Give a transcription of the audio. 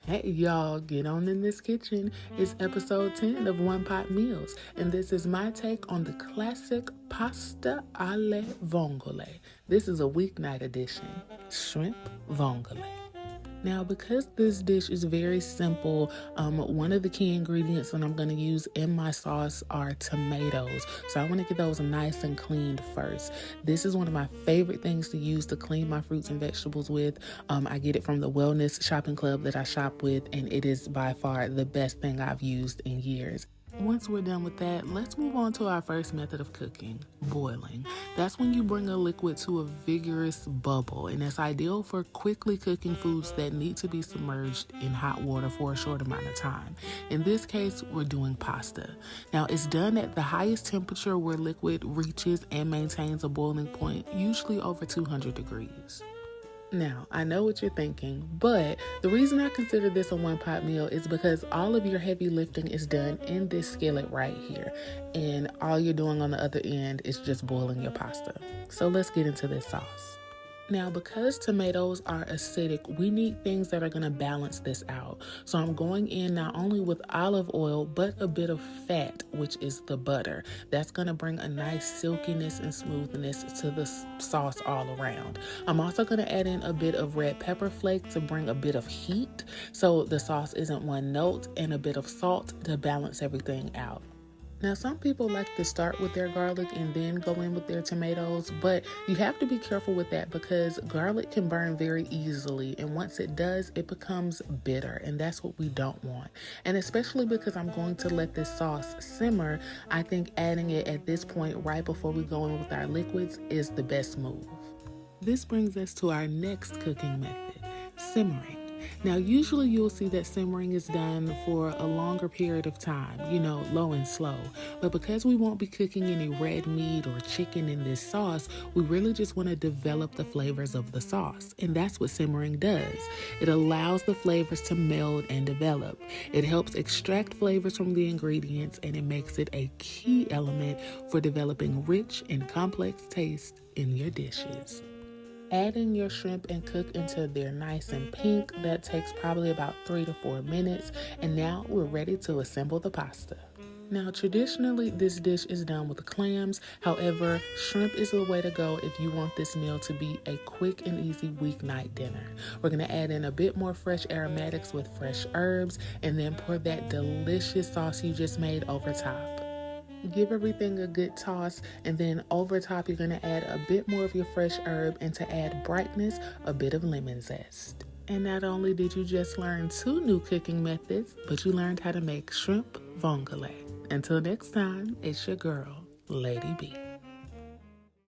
Hey y'all, get on in this kitchen. It's episode 10 of One Pot Meals, and this is my take on the classic pasta alle vongole. This is a weeknight edition, shrimp vongole. Now, because this dish is very simple, one of the key ingredients that I'm going to use in my sauce are tomatoes. So I want to get those nice and cleaned first. This is one of my favorite things to use to clean my fruits and vegetables with. I get it from the wellness shopping club that I shop with, and it is by far the best thing I've used in years. Once we're done with that, let's move on to our first method of cooking, boiling. That's when you bring a liquid to a vigorous bubble, and it's ideal for quickly cooking foods that need to be submerged in hot water for a short amount of time. In this case, we're doing pasta. Now, it's done at the highest temperature where liquid reaches and maintains a boiling point, usually over 200 degrees. Now, I know what you're thinking, but the reason I consider this a one-pot meal is because all of your heavy lifting is done in this skillet right here, and all you're doing on the other end is just boiling your pasta. So let's get into this sauce. Now, because tomatoes are acidic, we need things that are going to balance this out. So I'm going in not only with olive oil, but a bit of fat, which is the butter. That's going to bring a nice silkiness and smoothness to the sauce all around. I'm also going to add in a bit of red pepper flake to bring a bit of heat, so the sauce isn't one note, and a bit of salt to balance everything out. Now, some people like to start with their garlic and then go in with their tomatoes, but you have to be careful with that because garlic can burn very easily, and once it does, it becomes bitter, and that's what we don't want. And especially because I'm going to let this sauce simmer, I think adding it at this point right before we go in with our liquids is the best move. This brings us to our next cooking method, simmering. Now, usually you'll see that simmering is done for a longer period of time, low and slow. But because we won't be cooking any red meat or chicken in this sauce, we really just want to develop the flavors of the sauce. And that's what simmering does. It allows the flavors to meld and develop. It helps extract flavors from the ingredients, and it makes it a key element for developing rich and complex taste in your dishes. Add in your shrimp and cook until they're nice and pink. That takes probably about 3 to 4 minutes. And now we're ready to assemble the pasta. Now, traditionally, this dish is done with clams. However, shrimp is the way to go if you want this meal to be a quick and easy weeknight dinner. We're going to add in a bit more fresh aromatics with fresh herbs, and then pour that delicious sauce you just made over top. Give everything a good toss, and then over top you're going to add a bit more of your fresh herb, and to add brightness, a bit of lemon zest. And not only did you just learn 2 new cooking methods, but you learned how to make shrimp vongole. Until next time, it's your girl, Lady B.